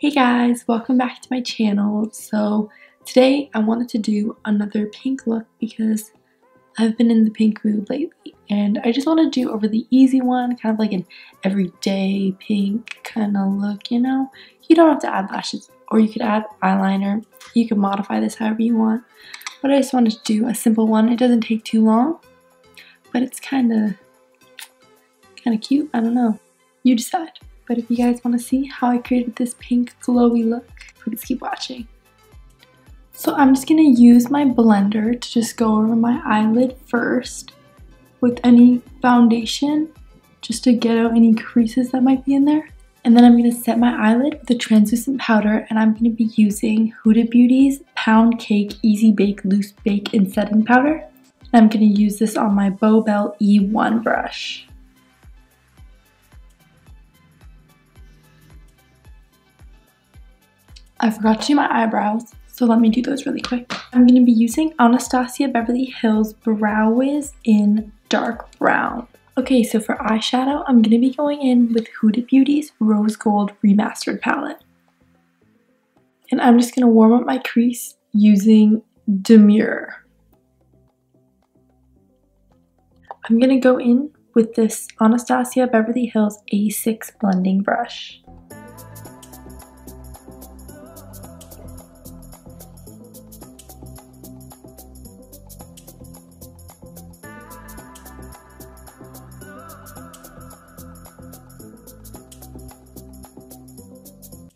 Hey guys, welcome back to my channel. So today I wanted to do another pink look because I've been in the pink mood lately and I just want to do a really easy one, kind of like an everyday pink kind of look, you know? You don't have to add lashes or you could add eyeliner. You can modify this however you want, but I just wanted to do a simple one. It doesn't take too long, but it's kind of cute. I don't know. You decide. But if you guys want to see how I created this pink glowy look, please keep watching. So I'm just going to use my blender to just go over my eyelid first with any foundation, just to get out any creases that might be in there. And then I'm going to set my eyelid with a translucent powder, and I'm going to be using Huda Beauty's Pound Cake Easy Bake Loose Bake and Setting Powder. And I'm going to use this on my Beau Belle E1 brush. I forgot to do my eyebrows, so let me do those really quick. I'm going to be using Anastasia Beverly Hills Brow Wiz in dark brown. Okay, so for eyeshadow, I'm going to be going in with Huda Beauty's Rose Gold Remastered palette. And I'm just going to warm up my crease using Demure. I'm going to go in with this Anastasia Beverly Hills A6 blending brush.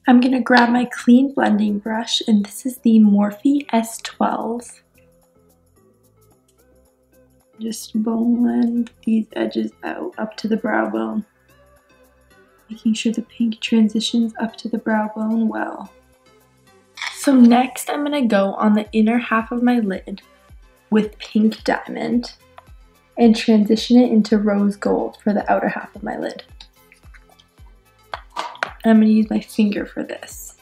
I'm going to grab my clean blending brush, and this is the Morphe S12. Just blend these edges out up to the brow bone, making sure the pink transitions up to the brow bone well. So next I'm going to go on the inner half of my lid with Pink Diamond and transition it into Rose Gold for the outer half of my lid. I'm going to use my finger for this.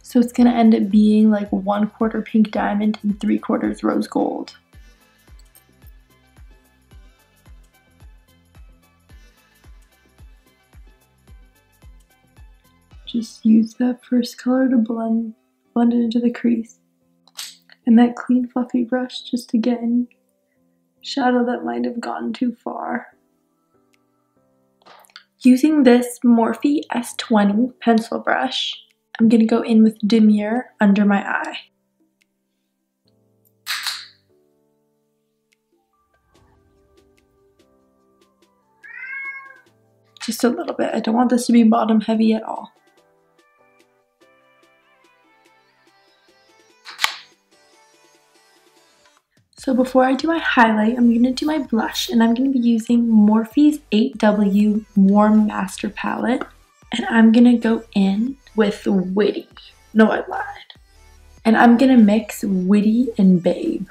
So it's going to end up being like 1/4 Pink Diamond and 3/4 Rose Gold. Just use that first color to blend it into the crease. And that clean fluffy brush just to get any shadow that might have gone too far. Using this Morphe S20 pencil brush, I'm going to go in with Demure under my eye. Just a little bit. I don't want this to be bottom heavy at all. So before I do my highlight, I'm going to do my blush, and I'm going to be using Morphe's 8W Warm Master Palette. And I'm going to go in with Witty. No, I lied. And I'm going to mix Witty and Babe.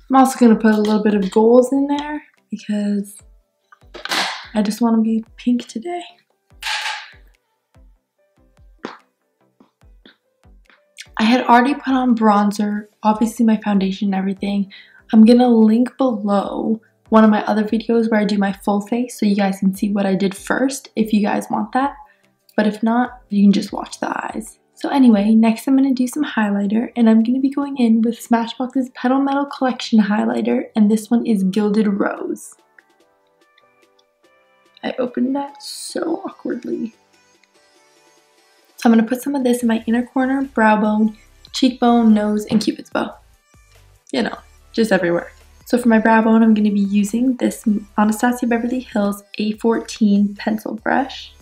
I'm also going to put a little bit of goals in there because I just want to be pink today. I had already put on bronzer, obviously my foundation and everything. I'm going to link below one of my other videos where I do my full face so you guys can see what I did first if you guys want that. But if not, you can just watch the eyes. So anyway, next I'm going to do some highlighter, and I'm going to be going in with Smashbox's Petal Metal Collection highlighter, and this one is Gilded Rose. I opened that so awkwardly. So I'm going to put some of this in my inner corner, brow bone, cheekbone, nose, and cupid's bow. You know, just everywhere. So for my brow bone, I'm going to be using this Anastasia Beverly Hills A14 pencil brush.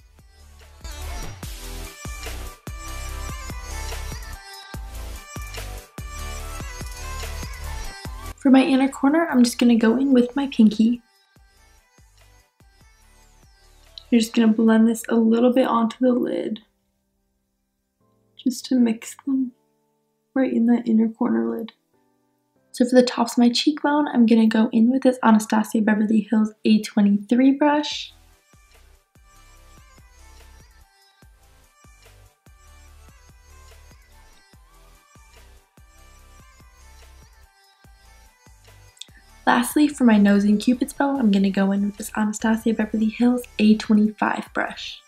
For my inner corner, I'm just going to go in with my pinky. You're just going to blend this a little bit onto the lid. just to mix them right in that inner corner lid. So for the tops of my cheekbone, I'm going to go in with this Anastasia Beverly Hills A23 brush. Lastly, for my nose and cupid's bow, I'm going to go in with this Anastasia Beverly Hills A25 brush.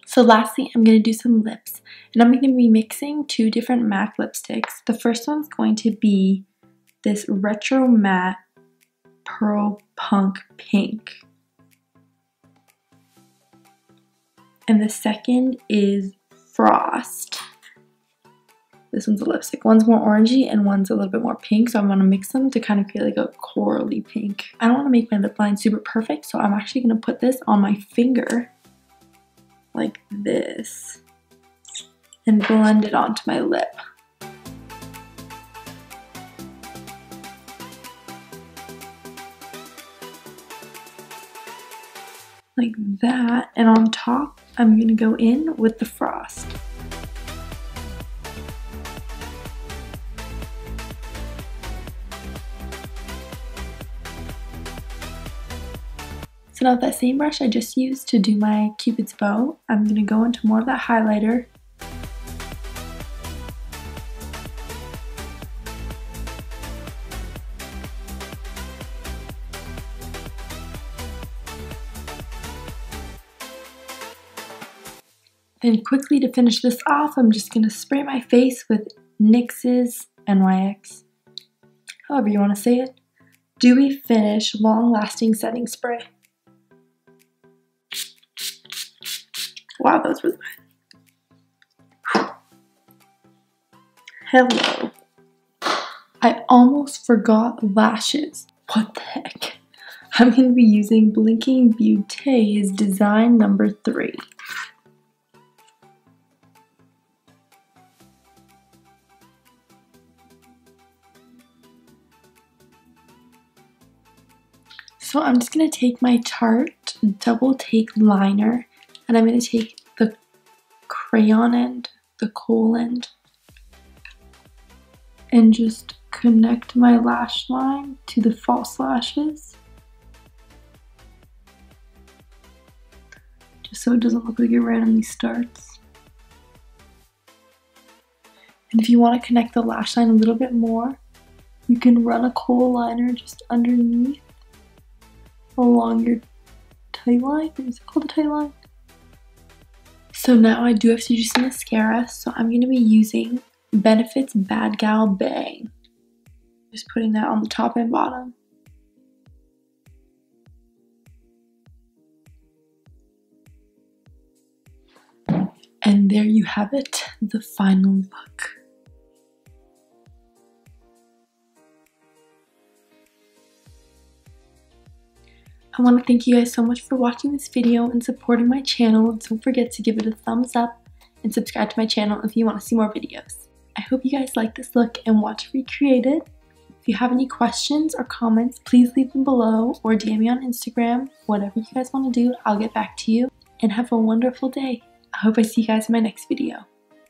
So lastly, I'm going to do some lips, and I'm going to be mixing two different MAC lipsticks. The first one's going to be this Retro Matte Pearl Punk Pink. And the second is Frost. This one's a lipstick. One's more orangey and one's a little bit more pink, so I'm going to mix them to kind of create like a corally pink. I don't want to make my lip line super perfect, so I'm actually going to put this on my finger like this and blend it onto my lip. Like that, and on top I'm going to go in with the Frost. So now with that same brush I just used to do my cupid's bow, I'm going to go into more of that highlighter. Then quickly to finish this off, I'm just going to spray my face with NYX's NYX, however you want to say it, Dewy Finish Long Lasting Setting Spray. Wow, that was really bad. Hello. I almost forgot lashes. What the heck? I'm going to be using Blinking Beauté's design number 3. So I'm just going to take my Tarte Double Take Liner, and I'm going to take the crayon end, the kohl end, and just connect my lash line to the false lashes, just so it doesn't look like it randomly starts. And if you want to connect the lash line a little bit more, you can run a kohl liner just underneath along your tight line. Is it called a tight line? So now I do have to do some mascara, so I'm going to be using Benefit's Bad Gal Bang. Just putting that on the top and bottom. And there you have it, the final look. I want to thank you guys so much for watching this video and supporting my channel. Don't forget to give it a thumbs up and subscribe to my channel if you want to see more videos. I hope you guys like this look and watch Recreated. If you have any questions or comments, please leave them below or DM me on Instagram. Whatever you guys want to do, I'll get back to you. And have a wonderful day. I hope I see you guys in my next video.